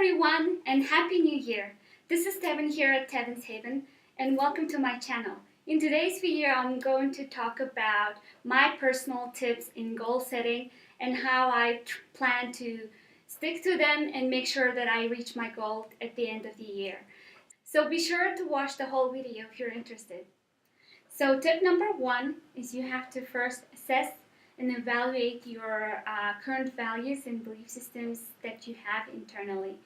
everyone and Happy New Year! This is Tevan here at Tevanshaven and welcome to my channel. In today's video I'm going to talk about my personal tips in goal setting and how I plan to stick to them and make sure that I reach my goal at the end of the year. So be sure to watch the whole video if you're interested. So tip number one is you have to first assess and evaluate your current values and belief systems that you have internally.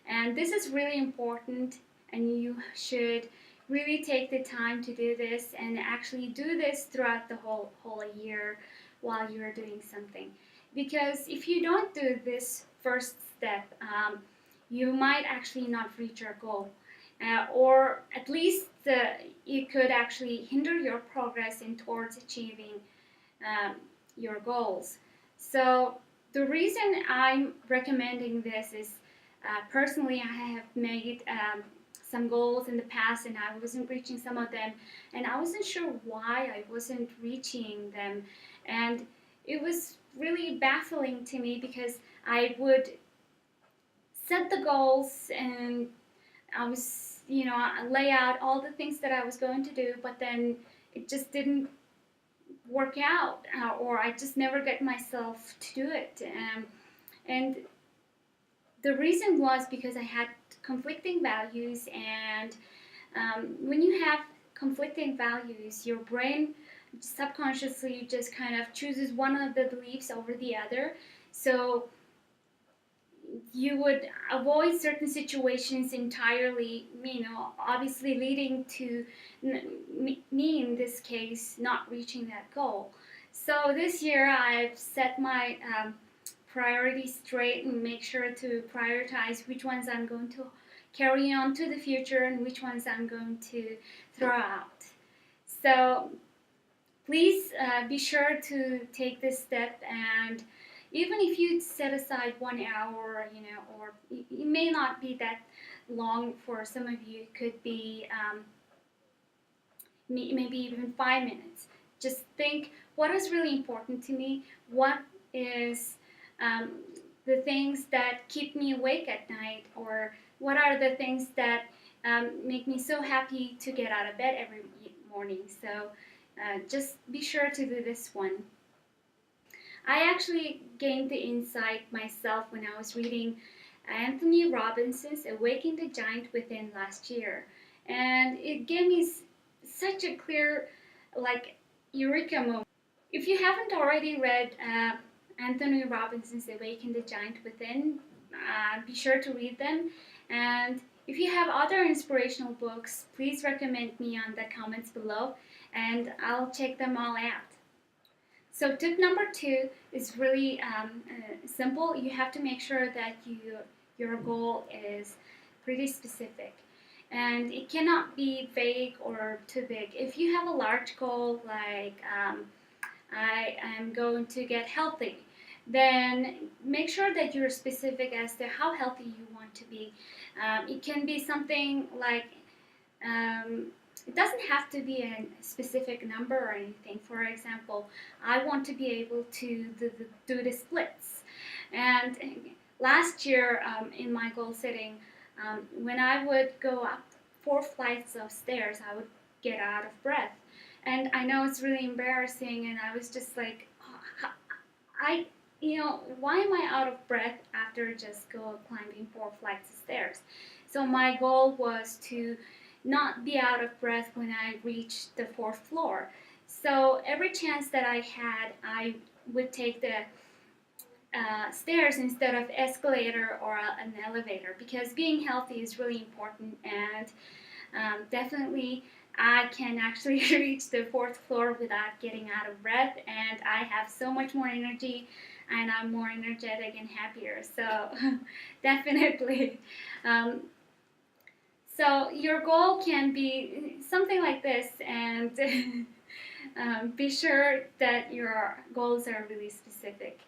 And this is really important, and you should really take the time to do this and actually do this throughout the whole year while you're doing something. Because if you don't do this first step, you might actually not reach your goal. Or at least it could actually hinder your progress in towards achieving your goals. So the reason I'm recommending this is personally I have made some goals in the past and I wasn't reaching some of them, and I wasn't sure why I wasn't reaching them, and it was really baffling to me because I would set the goals and I was, lay out all the things that I was going to do, but then it just didn't work out, or I just never get myself to do it. And the reason was because I had conflicting values, and when you have conflicting values, your brain subconsciously just kind of chooses one of the beliefs over the other. So you would avoid certain situations entirely, obviously leading to me in this case not reaching that goal. So this year I've set my priorities straight and make sure to prioritize which ones I'm going to carry on to the future and which ones I'm going to throw out. So please be sure to take this step, and even if you set aside 1 hour, or it may not be that long for some of you, it could be maybe even 5 minutes. Just think, what is really important to me? What is the things that keep me awake at night? Or what are the things that make me so happy to get out of bed every morning? So just be sure to do this one. I actually gained the insight myself when I was reading Anthony Robinson's Awaken the Giant Within last year. And it gave me such a clear, eureka moment. If you haven't already read Anthony Robinson's Awaken the Giant Within, be sure to read them. And if you have other inspirational books, please recommend me on the comments below, and I'll check them all out. So tip number two is really simple. You have to make sure that your goal is pretty specific, and it cannot be vague or too big. If you have a large goal like I am going to get healthy, then make sure that you're specific as to how healthy you want to be. It can be something like it doesn't have to be a specific number or anything. For example, I want to be able to do the splits. And last year in my goal setting, when I would go up 4 flights of stairs, I would get out of breath. And I know it's really embarrassing, and I was just like, why am I out of breath after just climbing 4 flights of stairs? So my goal was to not be out of breath when I reached the 4th floor. So every chance that I had, I would take the stairs instead of escalator or an elevator, because being healthy is really important, and definitely I can actually reach the 4th floor without getting out of breath, and I have so much more energy and I'm more energetic and happier. So definitely. So your goal can be something like this, and be sure that your goals are really specific.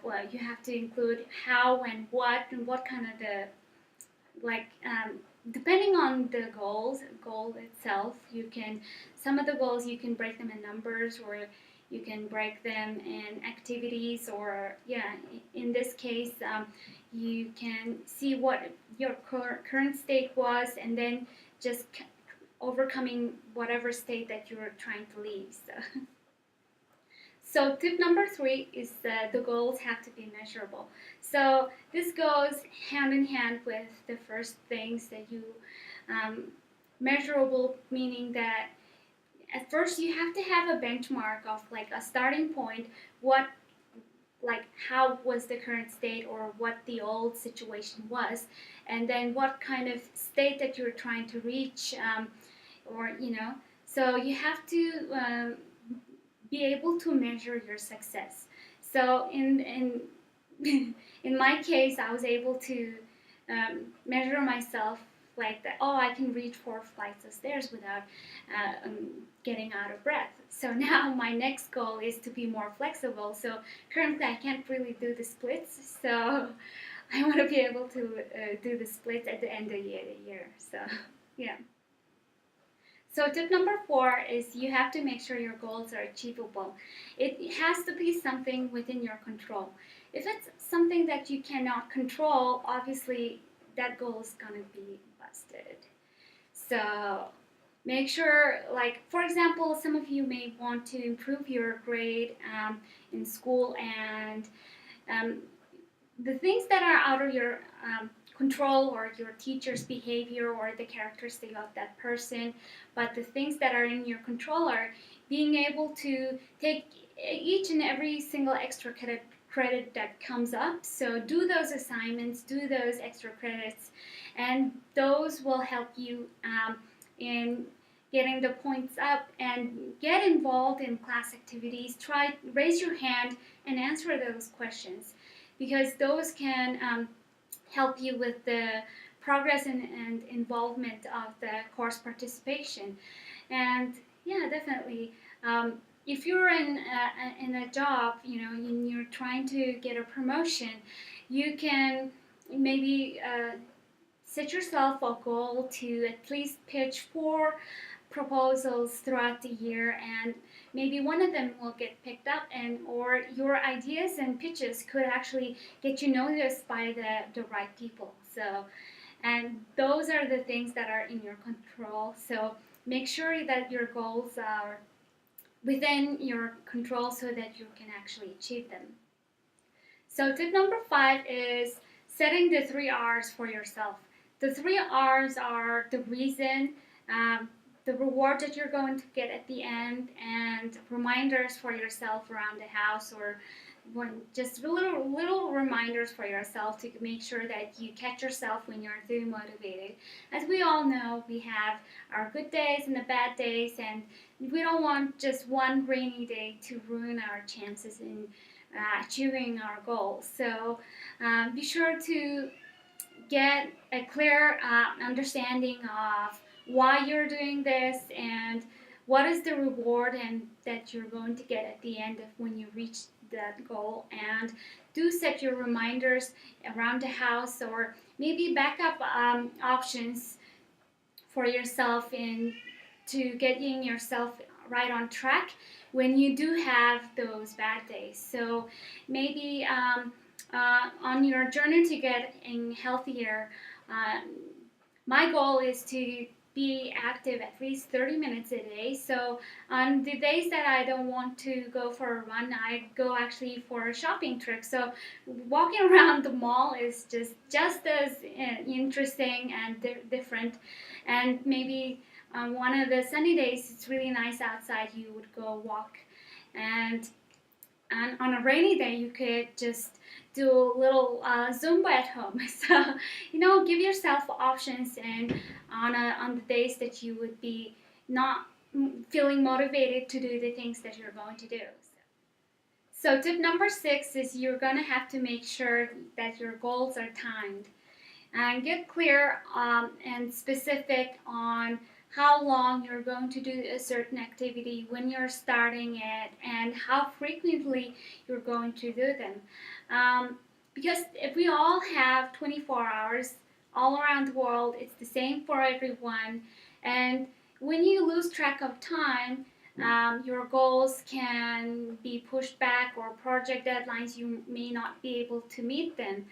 Well, you have to include how and what kind of depending on the goal itself, some of the goals you can break them in numbers, or you can break them in activities, or in this case, you can see what your current state was, and then just overcoming whatever state that you're trying to leave. So tip number 3 is that the goals have to be measurable. So this goes hand in hand with the first things that you measurable, meaning that at first you have to have a benchmark of like a starting point, how was the current state or what the old situation was, and then what kind of state that you're trying to reach, so you have to be able to measure your success. So in in my case, I was able to measure myself like that. Oh, I can reach 4 flights of stairs without getting out of breath. So now my next goal is to be more flexible. So currently I can't really do the splits. So I want to be able to do the splits at the end of the year. So yeah. So tip number 4 is you have to make sure your goals are achievable. It has to be something within your control. If it's something that you cannot control, obviously that goal is going to be busted. So make sure, like for example, some of you may want to improve your grade in school, and the things that are out of your control, or your teacher's behavior, or the characteristic of that person, but the things that are in your control are being able to take each and every single extra credit that comes up. So do those assignments, do those extra credits, and those will help you in getting the points up, and get involved in class activities. Raise your hand and answer those questions, because those can help you with the progress and involvement of the course participation. And yeah, definitely, if you're in a job, and you're trying to get a promotion, you can maybe set yourself a goal to at least pitch 4 proposals throughout the year, and maybe one of them will get picked up, or your ideas and pitches could actually get you noticed by the right people. So, and those are the things that are in your control. So make sure that your goals are within your control so that you can actually achieve them. So tip number 5 is setting the 3 R's for yourself. The 3 R's are the reason, the reward that you're going to get at the end, and reminders for yourself around the house, or just little reminders for yourself to make sure that you catch yourself when you're demotivated. As we all know, we have our good days and the bad days, and we don't want just one rainy day to ruin our chances in achieving our goals. So be sure to get a clear understanding of why you're doing this, and what is the reward and that you're going to get at the end of when you reach that goal. And do set your reminders around the house, or maybe backup options for yourself to getting yourself right on track when you do have those bad days. So maybe on your journey to getting healthier, my goal is to be active at least 30 minutes a day. So on the days that I don't want to go for a run, I go actually for a shopping trip. So walking around the mall is just as interesting and different. And maybe on one of the sunny days, it's really nice outside, you would go walk. And on a rainy day, you could just do a little Zumba at home. So, give yourself options, and on the days that you would be not feeling motivated to do the things that you're going to do. So tip number 6 is you're going to have to make sure that your goals are timed, and get clear and specific on how long you're going to do a certain activity, when you're starting it, and how frequently you're going to do them. Because if we all have 24 hours all around the world, it's the same for everyone. And when you lose track of time, your goals can be pushed back, or project deadlines you may not be able to meet them.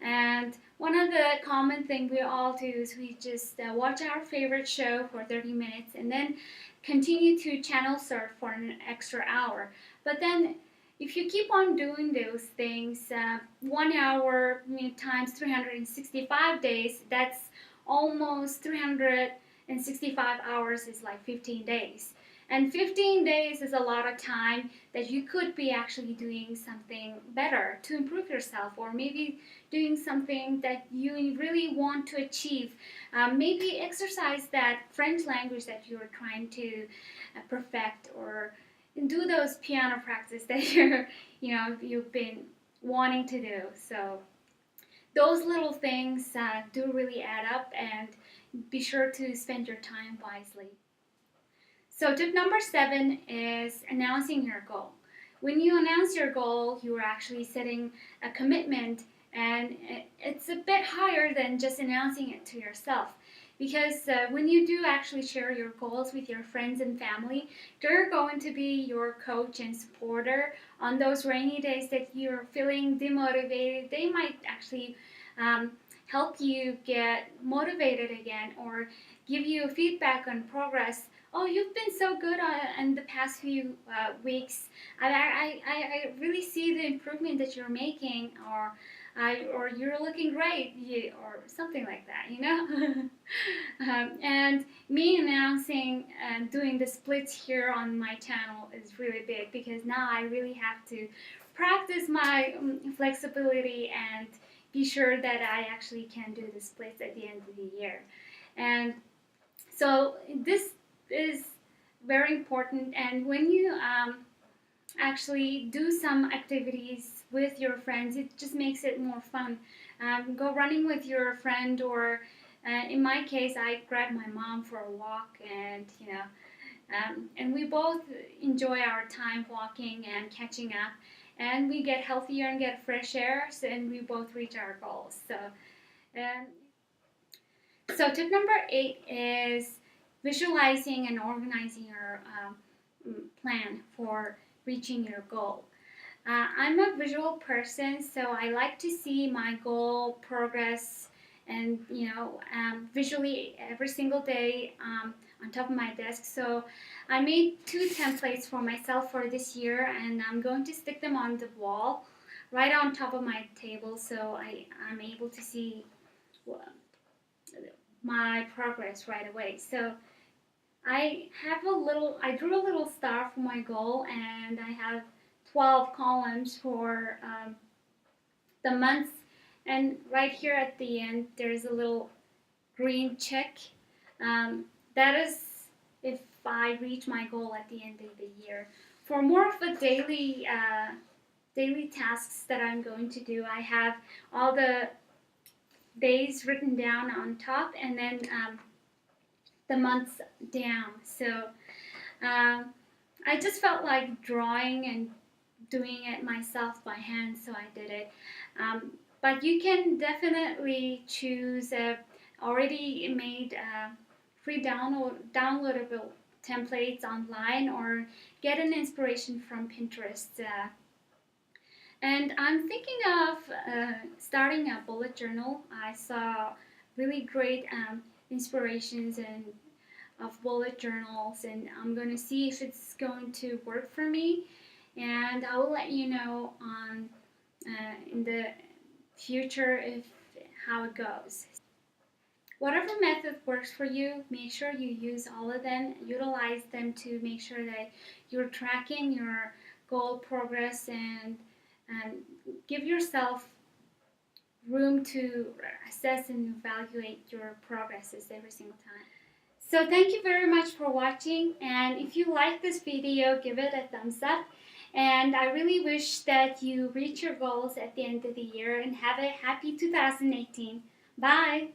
And one of the common thing we all do is we just watch our favorite show for 30 minutes and then continue to channel surf for an extra hour. But then if you keep on doing those things, 1 hour times 365 days, that's almost 365 hours is like 15 days. And 15 days is a lot of time that you could be actually doing something better to improve yourself, or maybe doing something that you really want to achieve. Maybe exercise that French language that you're trying to perfect, or do those piano practice that you've been wanting to do. So those little things do really add up, and be sure to spend your time wisely. So tip number 7 is announcing your goal. When you announce your goal, you are actually setting a commitment, and it's a bit higher than just announcing it to yourself. Because when you do actually share your goals with your friends and family, they're going to be your coach and supporter on those rainy days that you're feeling demotivated. They might actually help you get motivated again, or give you feedback on progress. Oh, you've been so good in the past few weeks. I really see the improvement that you're making, or you're looking great, or something like that. And me announcing and doing the splits here on my channel is really big, because now I really have to practice my flexibility and be sure that I actually can do the splits at the end of the year. And so this is very important. And when you actually do some activities with your friends, it just makes it more fun. Go running with your friend, or in my case, I grabbed my mom for a walk, and we both enjoy our time walking and catching up, and we get healthier and get fresh air, and we both reach our goals. So tip number 8 is visualizing and organizing your plan for reaching your goal. I'm a visual person, so I like to see my goal progress, and visually every single day on top of my desk. So I made 2 templates for myself for this year, and I'm going to stick them on the wall right on top of my table, so I'm able to see my progress right away. So I drew a little star for my goal, and I have 12 columns for the months, and right here at the end there's a little green check. That is if I reach my goal at the end of the year. For more of a daily tasks that I'm going to do, I have all the days written down on top, and then the months down. So I just felt like drawing and doing it myself by hand, so I did it. But you can definitely choose already made free downloadable templates online, or get an inspiration from Pinterest. And I'm thinking of starting a bullet journal. I saw really great inspirations and of bullet journals, and I'm going to see if it's going to work for me, and I will let you know on in the future how it goes. Whatever method works for you, make sure you use all of them, utilize them to make sure that you're tracking your goal progress, and give yourself room to assess and evaluate your progresses every single time. So thank you very much for watching, and if you like this video, give it a thumbs up, and I really wish that you reach your goals at the end of the year, and have a happy 2018. Bye!